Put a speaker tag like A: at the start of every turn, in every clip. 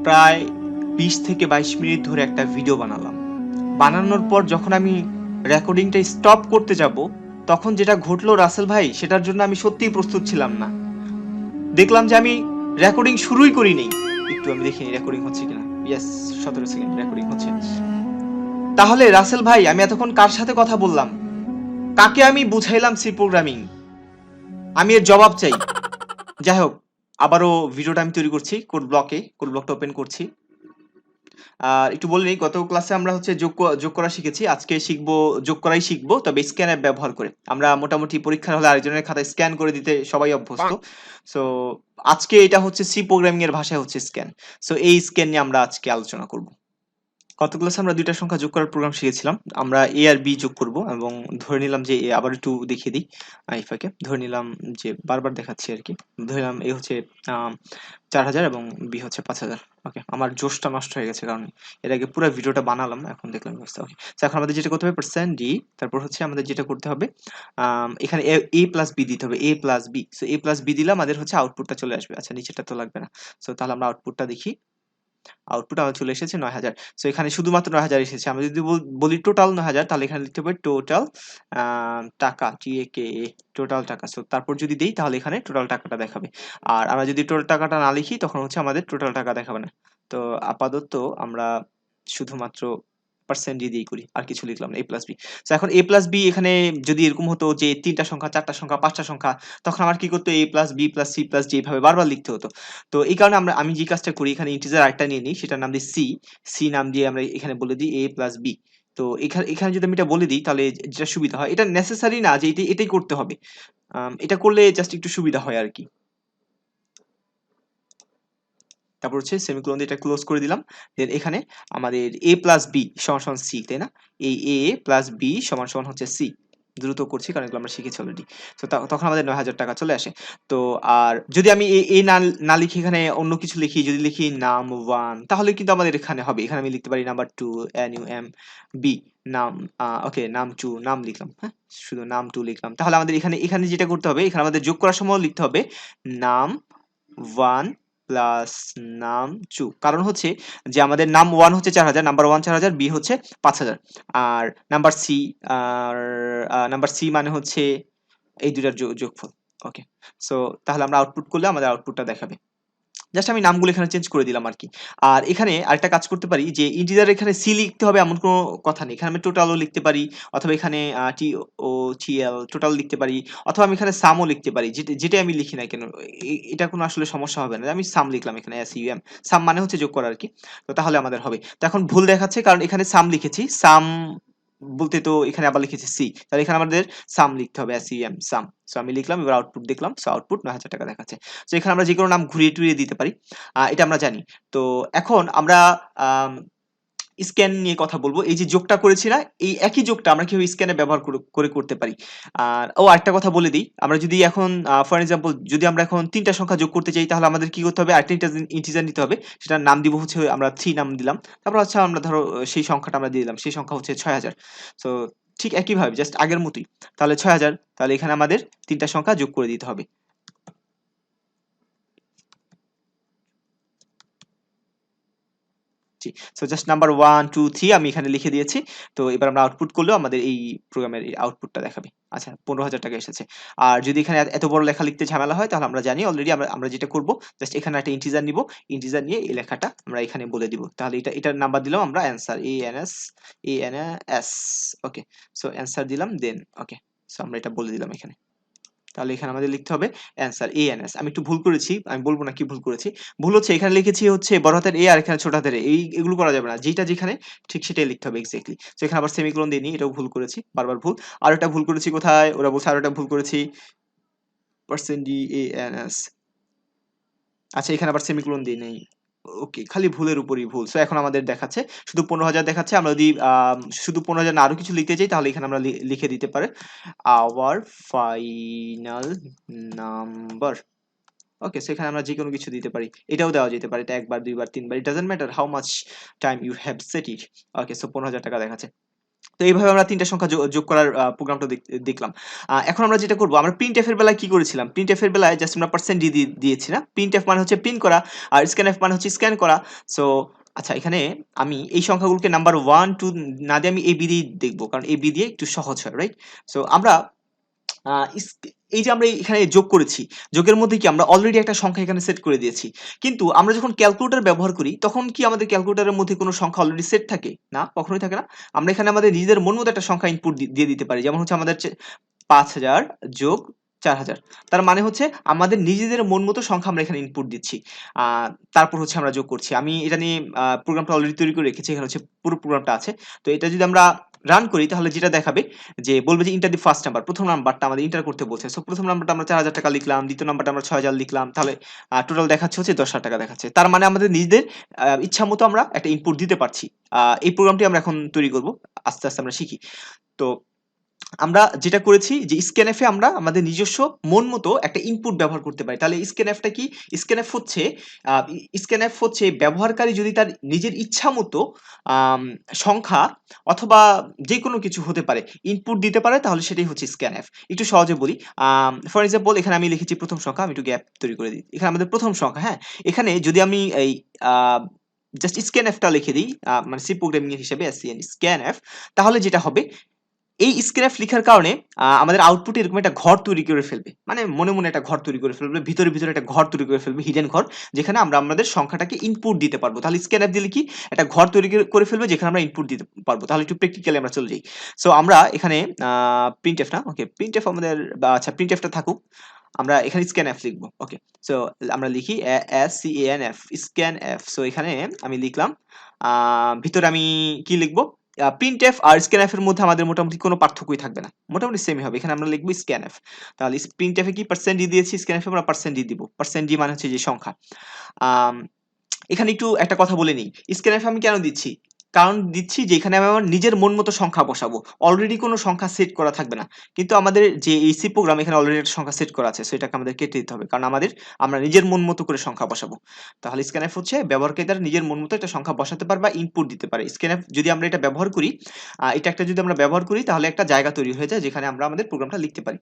A: প্রায় 20 থেকে 22 মিনিট ধরে একটা ভিডিও বানালাম। বানানোর পর যখন আমি রেকর্ডিংটা স্টপ করতে যাব, তখন যেটা ঘটলো রাসেল ভাই, সেটার জন্য আমি সত্যিই প্রস্তুত ছিলাম না। দেখলাম যে আমি রেকর্ডিং শুরুই করি নাই। একটু আমি দেখিনি রেকর্ডিং হচ্ছে কিনা। ইয়েস, 17 সেকেন্ড রেকর্ডিং হচ্ছে। তাহলে রাসেল ভাই, আমি এতক্ষণ কার সাথে কথা বললাম? কাকে আমি বুঝাইলাম সি প্রোগ্রামিং? আমি এর জবাব চাই। যাই হোক, আবারও ভিডিওটা আমি তৈরি করছি কোড ব্লকটা ওপেন করছি। আর একটু বলে নিই, গত ক্লাসে আমরা হচ্ছে যোগ করা শিখেছি। আজকে শিখবো, যোগ করাই শিখবো, তবে স্ক্যান অ্যাপ ব্যবহার করে। আমরা মোটামুটি পরীক্ষার হলে আরেকজনের খাতায় স্ক্যান করে দিতে সবাই অভ্যস্ত। সো আজকে এটা হচ্ছে সি প্রোগ্রামিং এর ভাষায় হচ্ছে স্ক্যান। সো এই স্ক্যান নিয়ে আমরা আজকে আলোচনা করব। গত ক্লাসে আমরা দুইটা সংখ্যা যোগ করার প্রোগ্রাম শিখেছিলাম। আমরা এ আর বি যোগ করব এবং ধরে নিলাম যে এ, আবার একটু দেখিয়ে দিই আইফাকে। ধরে নিলাম যে বারবার দেখাচ্ছি আর কি। ধরে নিলাম এ হচ্ছে 4000 এবং বি হচ্ছে 5000। ওকে, আমার জোশটা নষ্ট হয়ে গেছে কারণ এর আগে পুরো ভিডিওটা বানালাম, এখন দেখলাম অবস্থা। ওকে, তো এখন আমাদের যেটা করতে হবে পার্সেন্ট ডি, তারপর হচ্ছে আমাদের যেটা করতে হবে এখানে এ প্লাস বি দিতে হবে, এ প্লাস বি। সো এ প্লাস বি দিলাম, আমাদের হচ্ছে আউটপুটটা চলে আসবে। আচ্ছা, নিচেটা তো লাগবে না। সো তাহলে আমরা আউটপুটটা দেখি। আউটপুট আমার চলে এসেছে 9000। সো এখানে শুধুমাত্র 9000 এসেছে। আমরা যদি বলি টোটাল 9000, তাহলে এখানে লিখতে হবে টোটাল টাকা, টিএকে, টোটাল টাকা। সো তারপর যদি দেই তাহলে এখানে টোটাল টাকাটা দেখাবে। আর আমরা যদি টোটাল টাকাটা না লিখি তখন হচ্ছে আমাদের টোটাল টাকা দেখাবে না। তো আপাতত আমরা শুধুমাত্র পার্সেন্ট দিয়েই করি, আর কিছু লিখলাম না, এ প্লাস বি। তো এখন এ প্লাস বি এখানে যদি এরকম হতো যে 3টা সংখ্যা, 4টা সংখ্যা, 5টা সংখ্যা, তখন আমার কি করতে, A plus B plus C plus D এইভাবে বারবার লিখতে হতো। তো এই কারণে আমি যে কাজটা করি, এখানে ইন্টিজার আরেকটা নিয়ে নিই, সেটার নাম দিই সি। সি নাম দিয়ে আমরা এখানে বলে দিই এ প্লাস বি। তো এখানে এখানে যদি আমি এটা বলে দিই তাহলে যেটা সুবিধা হয়, এটা নেসেসারি না যে এটাই করতে হবে। এটা করলে জাস্ট একটু সুবিধা হয় আর কি। তারপর হচ্ছে সেমিকোলন দিয়ে এটা ক্লোজ করে দিলাম। দেন এখানে আমাদের এ প্লাস বি সমান সমান সি, তাই না? এই এ প্লাস বি সমান সমান হচ্ছে সি। দ্রুত করছি কারণ এগুলো আমরা শিখেছি অলরেডি। তো তখন আমাদের 9000 টাকা চলে আসে। তো আর যদি আমি এ না না লিখে এখানে অন্য কিছু লিখি, যদি লিখি নাম 1, তাহলে কিন্তু আমাদের এখানে হবে। এখানে আমি লিখতে পারি নাম্বার 2 NUM বি, নাম ওকে নাম 2 নাম লিখলাম, হ্যাঁ, শুধু নাম 2 লিখলাম। তাহলে আমাদের এখানে এখানে যেটা করতে হবে, এখানে আমাদের যোগ করার সময় লিখতে হবে নাম 1 প্লাস নাম 2। কারণ হচ্ছে যে আমাদের নাম 1 হচ্ছে 4000, নাম্বার 1 4000, বি হচ্ছে 5000। আর নাম্বার সি, আর নাম্বার সি মানে হচ্ছে এই দুইটার যোগফল। ওকে, সো তাহলে আমরা আউটপুট করলে আমাদের আউটপুটটা দেখাবে। জাস্ট আমি নামগুলো এখানে চেঞ্জ করে দিলাম আরকি। আর এখানে আরেকটা কাজ করতে পারি যে ইন্টিজার এখানে সি লিখতে হবে এমন কোনো কথা নেই। এখানে আমি টোটালও লিখতে পারি, অথবা এখানে টিওটিএল টোটাল লিখতে পারি, অথবা আমি এখানে সামও লিখতে পারি। যেটাই আমি লিখি না কেন, এটা কোনো আসলে সমস্যা হবে না। আমি সাম লিখলাম এখানে, SUM, সাম মানে হচ্ছে যোগ করা আরকি। তো তাহলে আমাদের হবে। তো এখন ভুল দেখাচ্ছে কারণ এখানে সাম লিখেছি। সাম বলতে তো এখানে আবার লিখেছি সি। তাহলে এখানে আমাদের সাম লিখতে হবে, SUM সাম। সো আমি লিখলাম, এবার আউটপুট দেখলাম। সো আউটপুট ৯০০০ টাকা দেখাচ্ছে। সো এখানে আমরা যেকোনো নাম ঘুরিয়ে টুরিয়ে দিতে পারি। এটা আমরা জানি। তো এখন আমরা আম স্ক্যান নিয়ে কথা বলব। এই যে যোগটা করেছি না, এই একই যোগটা আমরা কিভাবে স্ক্যানে ব্যবহার করে করতে পারি। আর আরেকটা কথা বলে দিই। আমরা যদি এখন ফর এক্সাম্পল যদি আমরা এখন ৩টা সংখ্যা যোগ করতে চাই, তাহলে আমাদের কি করতে হবে? আরেকটা ইন্টিজার নিতে হবে। সেটার নাম দিব হচ্ছে, আমরা 3 নাম দিলাম। তারপর হচ্ছে আমরা ধরো সেই সংখ্যাটা আমরা দিয়ে দিলাম। সেই সংখ্যা হচ্ছে ৬০০০। সো ঠিক একইভাবে জাস্ট আগের মতই। তাহলে ৬০০০, তাহলে এখানে আমাদের ৩টা সংখ্যা যোগ করে দিতে হবে। জি। সো জাস্ট নাম্বার 1, 2, 3 আমি এখানে লিখে দিয়েছি। তো এবার আমরা আউটপুট করলেও আমাদের এই প্রোগ্রামের এই আউটপুটটা দেখাবে। আচ্ছা, ১৫,০০০ টাকা এসেছে। আর যদি এখানে এত বড় লেখা লিখতে ঝামেলা হয়, তাহলে আমরা জানি অলরেডি, আমরা যেটা করব, জাস্ট এখানে একটা ইন্টিজার নিব। ইন্টিজার নিয়ে এই লেখাটা আমরা এখানে বলে দিব। তাহলে এটার নাম্বার দিলাম আমরা অ্যান্সার, ANS। ওকে। সো অ্যান্সার দিলাম, দেন ওকে। সো আমরা এটা বলে দিলাম এখানে। তাহলে এখানে আমাদের লিখতে হবে অ্যান্সার ANS। আমি একটু ভুল করেছি, আমি বলবো না কি ভুল করেছি। ভুল হচ্ছে এখানে লিখেছি হচ্ছে বড় হাতের A, আর এখানে ছোট হাতের A। এগুলো করা যাবে না। যেটা যেখানে ঠিক সেটাই লিখতে হবে এক্সাক্টলি। সো এখানে আবার সেমিকোলন দিয়ে নিই, এটাও ভুল করেছি, বারবার ভুল। আর একটা ভুল করেছি কোথায়? ওরা বলছে আরো একটা ভুল করেছি, %DANS। আচ্ছা, এখানে আবার সেমিকোলন দিয়ে নেই। ওকে, খালি ভুলের উপরই ভুল। সো এখন আমাদের দেখাচ্ছে শুধু ১৫,০০০ দেখাচ্ছে। আমরা যদি শুধু ১৫,০০০ না আরো কিছু লিখতে চাই, তাহলে এখানে আমরা লিখে দিতে পারি আওয়ার ফাইনাল নাম্বার। ওকে, সেখানে আমরা যেকোনো কিছু দিতে পারি। এটাও দেওয়া যেতে পারে। এটা ১ বার, ২ বার, ৩ বার। It doesn't matter how much time you have set it. Okay, so ১৫,০০০ টাকা দেখাচ্ছে। তো এইভাবে আমরা ৩ টা সংখ্যা যোগ করার প্রোগ্রামটা দেখলাম। এখন আমরা যেটা করব, আমরা প্রিন্টএফ এর বেলায় কি করেছিলাম? প্রিন্টএফ এর বেলায় জাস্ট আমরা % দিয়েছি না? প্রিন্টএফ মানে হচ্ছে প্রিন্ট করা, আর স্ক্যানএফ মানে হচ্ছে স্ক্যান করা। সো আচ্ছা, এখানে আমি এই সংখ্যাগুলোকে নাম্বার 1, 2 না দিয়ে আমি AB দিয়েই দেখব। কারণ AB দিয়ে একটু সহজ হয়, রাইট? সো আমরা আ ইস এই যে আমরা এখানে যোগ করেছি, যোগের মধ্যে কি আমরা অলরেডি একটা সংখ্যা এখানে সেট করে দিয়েছি। কিন্তু আমরা যখন ক্যালকুলেটর ব্যবহার করি, তখন কি আমাদের ক্যালকুলেটরের মধ্যে কোনো সংখ্যা অলরেডি সেট থাকে? না, কখনোই থাকে না। আমরা এখানে আমাদের নিজেদের মন মতো একটা সংখ্যা ইনপুট দিয়ে দিতে পারি। যেমন হচ্ছে আমাদের ৫,০০০ যোগ ৪,০০০। তার মানে হচ্ছে আমাদের নিজেদের মন মতো সংখ্যা আমরা এখানে ইনপুট দিচ্ছি। আ তারপর হচ্ছে আমরা যোগ করছি। আমি এটা নিয়ে প্রোগ্রামটা অলরেডি তৈরি করে রেখেছি। এখানে হচ্ছে পুরো প্রোগ্রামটা আছে। তো এটা যদি আমরা রান করি তাহলে যেটা দেখাবে যে বলবে যে এন্টার দি ফার্স্ট নাম্বার। প্রথম নাম্বারটা আমাদের এন্টার করতে বলছে। সো প্রথম নাম্বারটা আমরা ৳৪,০০০ লিখলাম, দ্বিতীয় নাম্বারটা আমরা ৳৬,০০০ লিখলাম। তাহলে টোটাল দেখাচ্ছে হচ্ছে ৳১০,০০০ দেখাচ্ছে। তার মানে আমাদের নিজেদের ইচ্ছামতো আমরা একটা ইনপুট দিতে পারছি। এই প্রোগ্রামটি আমরা এখন তৈরি করব। আস্তে, আস্তে আমরা শিখি। তো আমরা যেটা করেছি যে scanf এ আমরা আমাদের নিজস্ব মন মতো একটা ইনপুট ব্যবহার করতে পারি। তাহলে scanf টা কি? scanf হচ্ছে আ scanf হচ্ছে ব্যবহারকারী যদি তার নিজের ইচ্ছামতো আম সংখ্যা অথবা যেকোনো কিছু হতে পারে, ইনপুট দিতে পারে, তাহলে সেটাই হচ্ছে scanf। একটু সহজে বলি। ফর এক্সাম্পল এখানে আমি লিখেছি প্রথম সংখ্যা, আমি একটু গ্যাপ তৈরি করে দিই। এখানে আমাদের প্রথম সংখ্যা, হ্যাঁ? এখানে যদি আমি এই আ জাস্ট scanf টা লিখে দিই, মানে সি প্রোগ্রামিং এর হিসেবে scanf, তাহলে যেটা হবে, এই স্ক্র্যাপ লিখার কারণে আমাদের আউটপুটে এরকম একটা ঘর তৈরি করে ফেলবে। মানে মনে, মনে একটা ঘর তৈরি করে ফেলবে। ভিতরে, ভিতরে একটা ঘর তৈরি করে ফেলবে, হিডেন ঘর। যেখানে আমরা আমাদের সংখ্যাটাকে ইনপুট দিতে পারবো। তাহলে স্ক্যানফ দিলে কি? একটা ঘর তৈরি করে ফেলবে যেখানে আমরা ইনপুট দিতে পারবো। তাহলে একটু প্র্যাকটিক্যালি আমরা চলে যাই। সো আমরা এখানে আ প্রিন্টএফ না? ওকে, প্রিন্টএফ আমাদের আচ্ছা, প্রিন্টএফ টা থাকুক। আমরা এখানে স্ক্যানফ লিখবো। ওকে। সো আমরা লিখি SCANF, স্ক্যানএফ। সো এখানে আমি লিখলাম। আ ভিতরে আমি কি লিখবো? প্রিন্টএফ আর scanf এর মধ্যে আমাদের মোটামুটি কোনো পার্থক্যই থাকবে না। মোটামুটি সেমই হবে। এখানে আমরা লিখব scanf। তাহলে প্রিন্টএফ এ কি %d দিয়েছি, scanf এ আমরা %d দিব। %d মানে হচ্ছে যে সংখ্যা। আম এখানে একটু একটা কথা বলে নিই। scanf আমি কেন দিচ্ছি? কারণ দিচ্ছি যে এখানে আমি আমার নিজের মন মতো সংখ্যা বসাবো। অলরেডি কোনো সংখ্যা সেট করা থাকবে না। কিন্তু আমাদের যে এই সি প্রোগ্রাম, এখানে অলরেডি একটা সংখ্যা সেট করা আছে। সো এটাকে আমাদের কেটে দিতে হবে। কারণ আমরা নিজের মন মতো করে সংখ্যা বসাবো। তাহলে scanf হচ্ছে ব্যবহারকারী তার নিজের মন মতো একটা সংখ্যা বসাতে পারে বা ইনপুট দিতে পারে। scanf যদি আমরা এটা ব্যবহার করি, এটা একটা যদি আমরা ব্যবহার করি, তাহলে একটা জায়গা তৈরি হয়ে যায় যেখানে আমরা আমাদের প্রোগ্রামটা লিখতে পারি।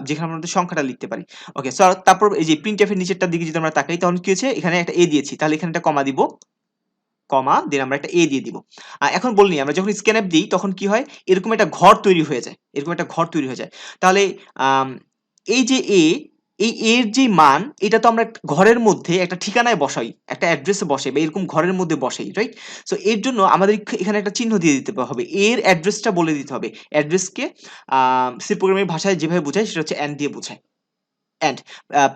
A: যেখানে আমরা আমাদের সংখ্যাটা লিখতে পারি। ওকে, সো তারপর এই যে প্রিন্টএফ এর নিচেরটার দিকে যদি আমরা তাকাই, তখন কি হয়েছে? এখানে একটা দিয়েছি। তাহলে এখানে একটা কমা দিব। দেন আমরা একটা দিয়ে দিব। এখন বলে নিই, আমরা যখন scanf দিই তখন কি হয়? এরকম একটা ঘর তৈরি হয়ে যায়। এরকম একটা ঘর তৈরি হয়ে যায়। তাহলে আম এই যে এই এর যে মান, এটা তো আমরা ঘরের মধ্যে একটা ঠিকানায় বসাই, একটা অ্যাড্রেসে বসাই বা এরকম ঘরের মধ্যে বসাই, রাইট? সো এর জন্য আমাদের এখানে একটা চিহ্ন দিয়ে দিতে হবে। এর অ্যাড্রেসটা বলে দিতে হবে। অ্যাড্রেসকে সি প্রোগ্রামিং ভাষায় যেভাবে বোঝায় সেটা হচ্ছে দিয়ে বোঝায়। এন্ড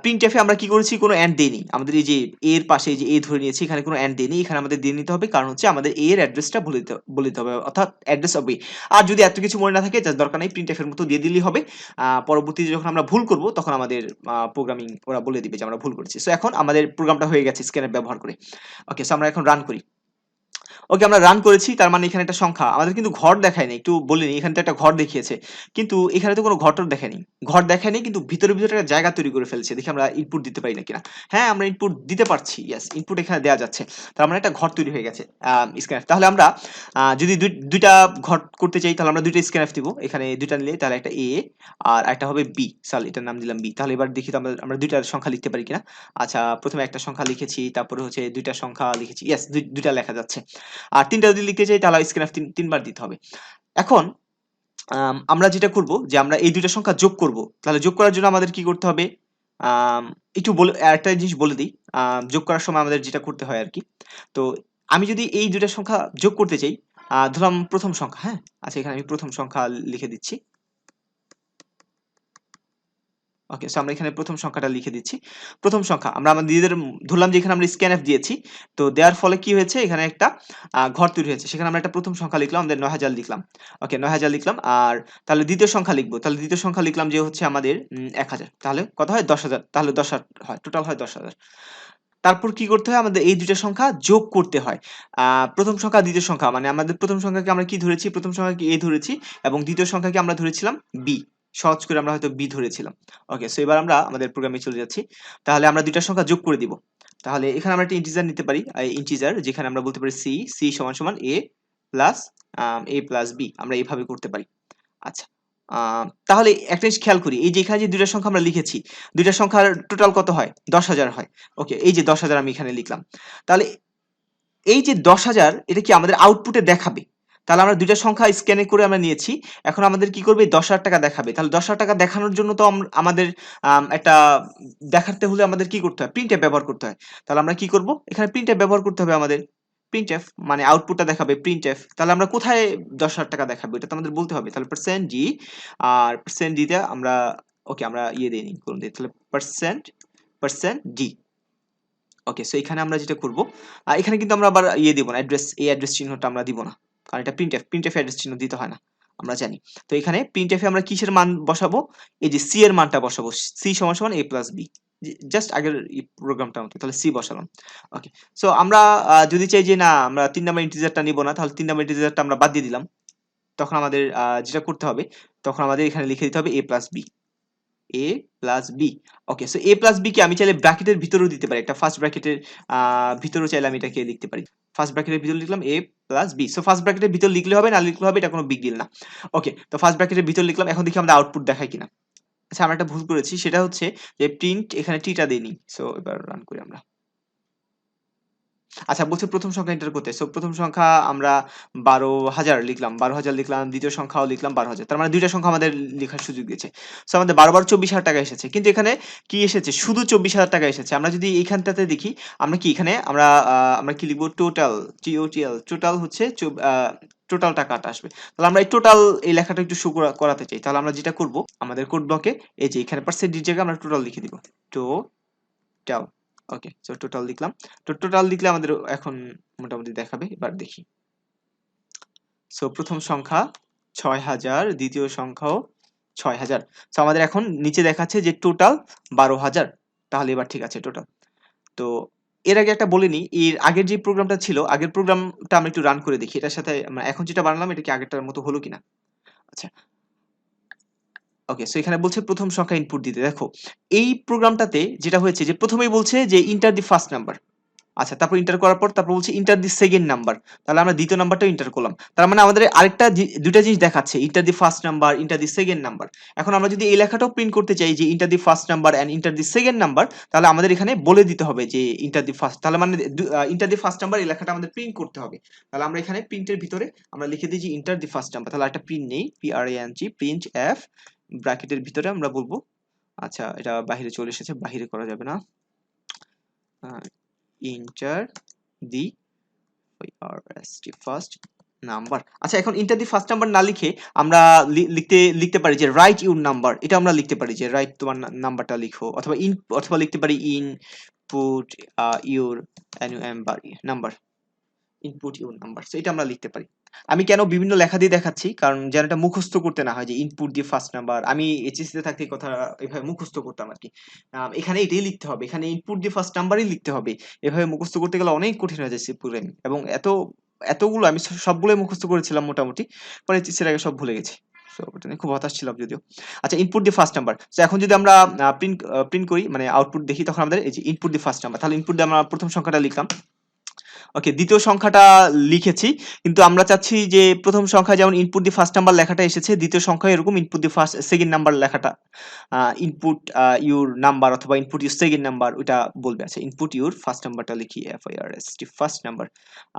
A: প্রিন্টএফ এ আমরা কি করেছি? কোনো দেইনি। আমাদের এই যে এর পাশে এই যে ধরে নিয়েছি, এখানে কোনো দেইনি। এখানে আমাদের দিয়ে নিতে হবে, কারণ হচ্ছে আমাদের এর অ্যাড্রেসটা বলে দিতে হবে। অর্থাৎ অ্যাড্রেস অফ আর যদি এত কিছু মনে না থাকে, জাস্ট দরকার নাই, প্রিন্টএফ এর মতো দিয়ে দিলেই হবে। পরবর্তীতে যখন আমরা ভুল করব, তখন আমাদের প্রোগ্রামিং ওরা বলে দিবে যে আমরা ভুল করেছি। সো এখন আমাদের প্রোগ্রামটা হয়ে গেছে স্ক্যানর ব্যবহার করে। ওকে, সো আমরা এখন রান করি। ওকে, আমরা রান করেছি। তার মানে এখানে একটা সংখ্যা। আমাদের কিন্তু ঘর দেখায় নাই। একটু বলে নিই, এখানে তো একটা ঘর দেখিয়েছে। কিন্তু এখানে তো কোনো ঘর-টর দেখায়নি। ঘর দেখায়নি, কিন্তু ভিতরে, ভিতরে একটা জায়গা তৈরি করে ফেলছে। দেখি আমরা ইনপুট দিতে পারি না কিনা। হ্যাঁ, আমরা ইনপুট দিতে পারছি। ইয়েস, ইনপুট এখানে দেয়া যাচ্ছে। তার মানে একটা ঘর তৈরি হয়ে গেছে scanf। তাহলে আমরা যদি ২ টা ঘর করতে চাই, তাহলে আমরা ২ টা scanf দিব। এখানে ২ টা নিলে তাহলে একটা আর একটা হবে চল এটার নাম দিলাম তাহলে এবার দেখি তো আমরা ২ টার সংখ্যা লিখতে পারি কিনা। আচ্ছা, ১ম এ একটা সংখ্যা লিখেছি, তারপরে হচ্ছে ২ টা সংখ্যা লিখেছি। ইয়েস, ২ টা লেখা যাচ্ছে। আর ৩ টা যদি লিখতে চাই, তাহলে scanf ৩ বার দিতে হবে। এখন আমরা যেটা করব যে আমরা এই ২ টা সংখ্যা যোগ করব। তাহলে যোগ করার জন্য আমাদের কি করতে হবে? একটু বলে আরেকটা জিনিস বলে দিই। যোগ করার সময় আমাদের যেটা করতে হয় আরকি। তো আমি যদি এই ২ টা সংখ্যা যোগ করতে চাই, ধরলাম ১ম সংখ্যা, হ্যাঁ? আচ্ছা, এখানে আমি ১ম সংখ্যা লিখে দিচ্ছি। ওকে, সো আমরা এখানে ১ম সংখ্যাটা লিখে দিচ্ছি। ১ম সংখ্যা আমরা নিজেদের ধরলাম যে এখানে আমরা scanf দিয়েছি। তো দেওয়ার ফলে কি হয়েছে? এখানে একটা ঘর তৈরি হয়েছে। সেখানে আমরা একটা ১ম সংখ্যা লিখলাম, আমাদের ৯,০০০ লিখলাম। ওকে, ৯,০০০ লিখলাম। আর তাহলে ২য় সংখ্যা লিখব। তাহলে ২য় সংখ্যা লিখলাম যে হচ্ছে আমাদের ১,০০০। তাহলে কত হয়? ১০,০০০। তাহলে ১০,০০০ হয়। টোটাল হয় ১০,০০০। তারপর কি করতে হয়? আমাদের এই ২ টা সংখ্যা যোগ করতে হয়। ১ম সংখ্যা, ২য় সংখ্যা, মানে আমাদের ১ম সংখ্যাকে আমরা কি ধরেছি? ১ম সংখ্যাকে ধরেছি এবং ২য় সংখ্যাকে আমরা ধরেছিলাম B। সহজ করে আমরা হয়তো B ধরেছিলাম। ওকে, সো এবার আমরা আমাদের প্রোগ্রামে চলে যাচ্ছি। তাহলে আমরা ২ টা সংখ্যা যোগ করে দিব। তাহলে এখানে আমরা একটা ইন্টিজার নিতে পারি। ইন্টিজার যেখানে আমরা বলতে পারি C, C = A plus A plus B, আমরা এইভাবে করতে পারি। আচ্ছা, তাহলে একটা জিনিস খেয়াল করি, এই যে এখানে যে দুইটা সংখ্যা আমরা লিখেছি, দুইটা সংখ্যার টোটাল কত হয়? 10,000 হয়। ওকে, এই যে 10,000 আমি এখানে লিখলাম। তাহলে এই যে 10,000 এটা কি আমাদের আউটপুটে দেখাবে? তাহলে আমরা দুইটা সংখ্যা স্ক্যানে করে আমরা নিয়েছি। এখন আমাদের কি করবে? 10,000 টাকা দেখাবে। তাহলে 10,000 টাকা দেখানোর জন্য তো আমাদের একটা দেখাতে হলে আমাদের কি করতে হয়? প্রিন্টএফ ব্যবহার করতে হয়। তাহলে আমরা কি করব? এখানে প্রিন্টএফ ব্যবহার করতে হবে আমাদের। প্রিন্টএফ মানে আউটপুটটা দেখাবে প্রিন্টএফ। তাহলে আমরা কোথায় 10,000 টাকা দেখাবো? এটা তো আমাদের বলতে হবে। তাহলে %d আর %d তে আমরা ওকে আমরা দেই নি করুন দেই। তাহলে %d ওকে, সো এখানে আমরা যেটা করব, এখানে কিন্তু আমরা আবার দিব না, এই অ্যাড্রেস চিহ্নটা আমরা দিব না। কারণ এটা প্রিন্টএফ অ্যাড্রেস চিহ্ন দিতে হয় না। আমরা জানি। তো এখানে প্রিন্টএফ এ আমরা কিসের মান বসাবো? এই যে সি এর মানটা বসাবো। সি সমান সমান a প্লাস বি। জাস্ট আগের প্রোগ্রামটার মতো। তাহলে সি বসালাম। ওকে। সো আমরা যদি চাই যে না আমরা ৩ নাম্বার ইন্টিজারটা নিব না, তাহলে ৩ নাম্বার ইন্টিজারটা আমরা বাদ দিয়ে দিলাম। তখন আমাদের যেটা করতে হবে, তখন আমাদের এখানে লিখে দিতে হবে a plus B. a plus B. Okay, so a plus B কে আমি চাইলে ব্র্যাকেটের ভিতরেও দিতে পারি, একটা ফার্স্ট ব্র্যাকেটের ভিতরেও চাইলে আমি এটাকে লিখতে পারি। ফার্স্ট ব্র্যাকেটের ভিতরে লিখলাম a plus B. So first ব্র্যাকেটের ভিতর লিখলে হবে, না লিখলে হবে, এটা কোনো বিগ ডিল না। ওকে, তো ফার্স্ট ব্র্যাকেটের ভিতর লিখলাম। এখন দেখি আমাদের আউটপুট দেখায় কিনা। আচ্ছা, আমরা একটা ভুল করেছি, সেটা হচ্ছে যে প্রিন্ট এখানে টিটা দেইনি। সো এবার রান করি আমরা। আচ্ছা, বলছে প্রথম সংখ্যা এন্টার করতে। সো প্রথম সংখ্যা আমরা 12,000 লিখলাম, 12,000 লিখলাম, দ্বিতীয় সংখ্যাও লিখলাম 12,000। তার মানে দুইটা সংখ্যা আমাদের লেখার সুযোগ দিয়েছে। সো আমাদের 12 12 24,000 টাকা এসেছে। কিন্তু এখানে কি এসেছে? শুধু 24,000 টাকা এসেছে। আমরা যদি এইখানটাতে দেখি, আমরা কি এখানে আমরা কি লিখব? টোটাল, টোটাল, টোটাল হচ্ছে টোটাল টাকাটা আসবে। তাহলে আমরা এই টোটাল এই লেখাটা একটু শো করাতে চাই। তাহলে আমরা যেটা করব, আমাদের কোড ব্লকে এই যে এখানে পার্সেন্টেজ জায়গায় আমরা টোটাল লিখে দিব। টোটাল। ওকে, সো টোটাল লিখলাম। তো টোটাল লিখলে আমাদের এখন মোটামুটি দেখাবে। এবার দেখি। সো প্রথম সংখ্যা 6,000, দ্বিতীয় সংখ্যাও 6,000। সো আমাদের এখন নিচে দেখাচ্ছে যে টোটাল 12,000। তাহলে এবার ঠিক আছে টোটাল। তো এর আগে একটা বলে নিই, এর আগের যে প্রোগ্রামটা ছিল, আগের প্রোগ্রামটা আমরা একটু রান করে দেখি। এটার সাথে আমরা এখন যেটা বানালাম এটা কি আগেরটার মতো হলো কিনা। আচ্ছা, ওকে, সো এখানে বলছে প্রথম সংখ্যা ইনপুট দিতে। দেখো, এই প্রোগ্রামটাতে যেটা হয়েছে যে প্রথমেই বলছে যে ইন্টার দি ফার্স্ট নাম্বার। আচ্ছা, তারপর ইন্টার করার পর তারপর বলছে ইন্টার দি সেকেন্ড নাম্বার। তাহলে আমরা দ্বিতীয় নাম্বারটাও ইন্টার করলাম। তার মানে আমাদের আরেকটা দুইটা জিনিস দেখাচ্ছে, enter the first number, enter the second number. এখন আমরা যদি এই লেখাটাও প্রিন্ট করতে চাই যে enter the first number and enter the second number, তাহলে আমাদের এখানে বলে দিতে হবে যে ইন্টার দি ফার্স্ট। তাহলে মানে ইন্টার দি ফার্স্ট নাম্বার এই লেখাটা আমাদের প্রিন্ট করতে হবে। তাহলে আমরা এখানে প্রিন্টের ভিতরে আমরা লিখে দিই যে ইন্টার দি ফার্স্ট নাম্বার। তাহলে একটা প্রিন্ট নেই, PRANG প্রিন্ট এফ, ব্র্যাকেটের ভিতরে আমরা বলবো। আচ্ছা, এটা বাহিরে চলে এসেছে, বাহিরে করা যাবে না। Inter the first number. আচ্ছা, এখন ইন্টার দি ফার্স্ট নাম্বার না লিখে আমরা লিখতে পারি যে রাইট ইউর নাম্বার। এটা আমরা লিখতে পারি যে রাইট তোমার নাম্বারটা লিখো, অথবা অথবা লিখতে পারি input your number, input your number. So এটা আমরা লিখতে পারি। আমি কেন বিভিন্ন লেখা দিয়ে দেখাচ্ছি, কারণ যেন এটা মুখস্থ করতে না হয় যে ইনপুট দি ফার্স্ট নাম্বার। আমি এইচএসসি তে থাকতে এই কথা এভাবে মুখস্থ করতাম আর কি। এখানে এটাই লিখতে হবে, এখানে ইনপুট দি ফার্স্ট নাম্বারই লিখতে হবে। এভাবে মুখস্থ করতে গেলে অনেক কঠিন হয়ে যায় সি প্রোগ্রামিং, এবং এতগুলো আমি সবগুলোই মুখস্থ করেছিলাম মোটামুটি, পরে এইচএসসির আগে সব ভুলে গেছি। সো ওটা নিয়ে খুব হতাশ ছিলাম যদিও। আচ্ছা, ইনপুট দি ফার্স্ট নাম্বার। সো এখন যদি আমরা প্রিন্ট করি, মানে আউটপুট দেখি, তখন আমাদের এই যে ইনপুট দি ফার্স্ট নাম্বার। তাহলে ইনপুট দিয়ে আমরা প্রথম সংখ্যাটা লিখলাম। ওকে, দ্বিতীয় সংখ্যাটা লিখেছি, কিন্তু আমরা চাচ্ছি যে প্রথম সংখ্যায় যেমন ইনপুট দি ফার্স্ট নাম্বার লেখাটা এসেছে, দ্বিতীয় সংখ্যায় এরকম ইনপুট দি সেকেন্ড নাম্বার লেখাটা, ইনপুট ইউর নাম্বার অথবা ইনপুট ইউর সেকেন্ড নাম্বার ওইটা বলবে। আচ্ছা, ইনপুট ইউর ফার্স্ট নাম্বারটা লিখি, FIRST ফার্স্ট নাম্বার।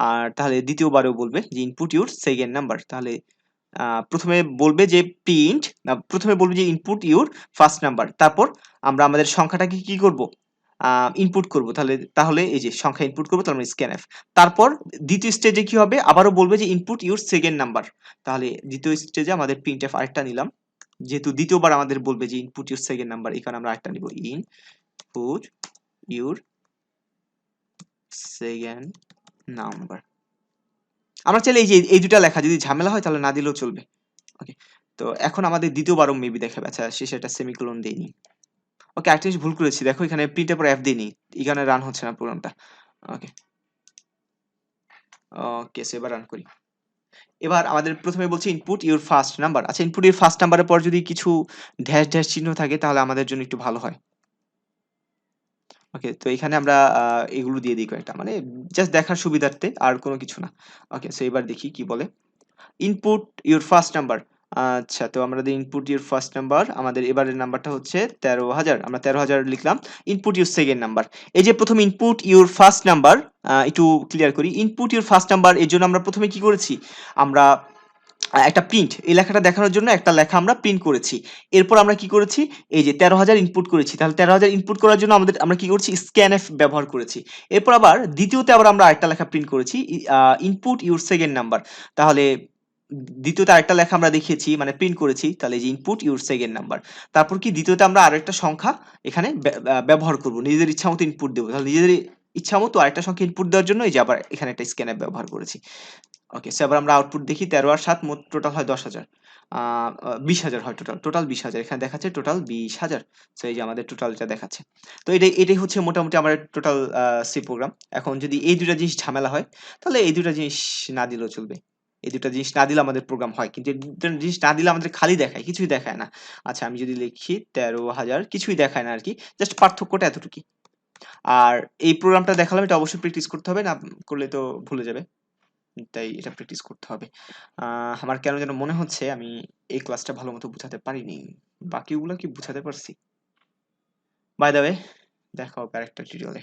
A: আর তাহলে দ্বিতীয়বারেও বলবে যে ইনপুট ইউর সেকেন্ড নাম্বার। তাহলে প্রথমে বলবে যে প্রথমে বলবে যে ইনপুট ইউর ফার্স্ট নাম্বার, তারপর আমরা আমাদের সংখ্যাটাকে কি করব, ইনপুট করব। তাহলে এই যে সংখ্যা ইনপুট করব, তার মানে scanf। তারপর দ্বিতীয় স্টেজে কি হবে, আবারও বলবে যে ইনপুট ইউর সেকেন্ড নাম্বার। তাহলে দ্বিতীয় স্টেজে আমাদের printf আরেকটা নিলাম, যেহেতু দ্বিতীয়বার আমাদের বলবে যে ইনপুট ইউর সেকেন্ড নাম্বার, এখানে আমরা আরেকটা নিব, ইনপুট ইউর সেকেন্ড নাম্বার। আমরা চাইলে এই যে এই দুটা লেখা যদি ঝামেলা হয় তাহলে না দিলেও চলবে। ওকে, তো এখন আমাদের দ্বিতীয়বারও মেবি দেখাবে। আচ্ছা, শেষে একটা সেমিকোলন দেইনি। ওকে, একটা জিনিস ভুল করেছি, দেখো এখানে প্রিন্টের পর এফ দিইনি, এখানে রান হচ্ছে না প্রোগ্রামটা। ওকে, ওকে, সো এবার রান করি। এবার আমাদের প্রথমে বলছে ইনপুট ইউর ফার্স্ট নাম্বার। আচ্ছা, ইনপুট ইউর ফার্স্ট নাম্বারের পর যদি কিছু ড্যাশ ড্যাশ চিহ্ন থাকে তাহলে আমাদের জন্য একটু ভালো হয়। ওকে, তো এখানে আমরা এগুলো দিয়ে দিই কয়েকটা, মানে জাস্ট দেখার সুবিধার্থে, আর কোনো কিছু না। ওকে, সো এবার দেখি কি বলে। Input your first number. আচ্ছা, তো আমরা ইনপুট ইউর ফার্স্ট নাম্বার, আমাদের এবারের নাম্বারটা হচ্ছে 13,000, আমরা 13,000 লিখলাম। ইনপুট ইউর সেকেন্ড নাম্বার, এই যে প্রথম ইনপুট ইউর ফার্স্ট নাম্বার, একটু ক্লিয়ার করি। ইনপুট ইউর ফার্স্ট নাম্বার এর জন্য আমরা প্রথমে কি করেছি, আমরা একটা প্রিন্ট, এই লেখাটা দেখানোর জন্য একটা লেখা আমরা প্রিন্ট করেছি। এরপর আমরা কি করেছি, এই যে 13,000 ইনপুট করেছি, তাহলে 13,000 ইনপুট করার জন্য আমরা কি করছি, scanf ব্যবহার করেছি। এরপর আবার দ্বিতীয়তে আবার আমরা আরেকটা লেখা প্রিন্ট করেছি, ইনপুট ইউর সেকেন্ড নাম্বার। তাহলে দ্বিতীয়তে আরেকটা লেখা আমরা দেখিয়েছি, মানে প্রিন্ট করেছি, তাহলে এই যে ইনপুট ইউর সেকেন্ড নাম্বার। তারপর কি দ্বিতীয়তে আমরা আরেকটা সংখ্যা এখানে ব্যবহার করব, নিজেদের ইচ্ছা মতো ইনপুট দেবো, তাহলে নিজেদের ইচ্ছা মতো আরেকটা সংখ্যা ইনপুট দেওয়ার জন্য এই যে আবার এখানে একটা scanf ব্যবহার করেছি। ওকে, সো এবার আমরা আউটপুট দেখি, 13 আর 7 মোট টোটাল হয় 10,000, 20,000 হয়, টোটাল 20,000 এখানে দেখাচ্ছে, টোটাল 20,000। সো এই যে আমাদের টোটালটা দেখাচ্ছে। তো এটাই হচ্ছে মোটামুটি আমার টোটাল সি প্রোগ্রাম। এখন যদি এই দুইটা জিনিস ঝামেলা হয়, তাহলে এই দুইটা জিনিস না দিলেও চলবে। এই দুইটা জিনিস না দিলে আমাদের প্রোগ্রাম হয়, কিন্তু এই দুইটা জিনিস না দিলে আমাদের খালি দেখায়, কিছুই দেখায় না। আচ্ছা, আমি যদি লিখি 13,000, কিছুই দেখায় না আর কি, জাস্ট পার্থক্যটা এতটুকুই। আর এই প্রোগ্রামটা দেখালাম, এটা অবশ্যই প্র্যাকটিস করতে হবে, না করলে তো ভুলে যাবে, তাই এটা প্র্যাকটিস করতে হবে। আমার কেন যেন মনে হচ্ছে আমি এই ক্লাসটা ভালো মতো বুঝাতে পারিনি। বাকিগুলো কি বুঝাতে পারছি? বাই দ্য ওয়ে, দেখা হবে আরেকটা টিউটোরিয়ালে।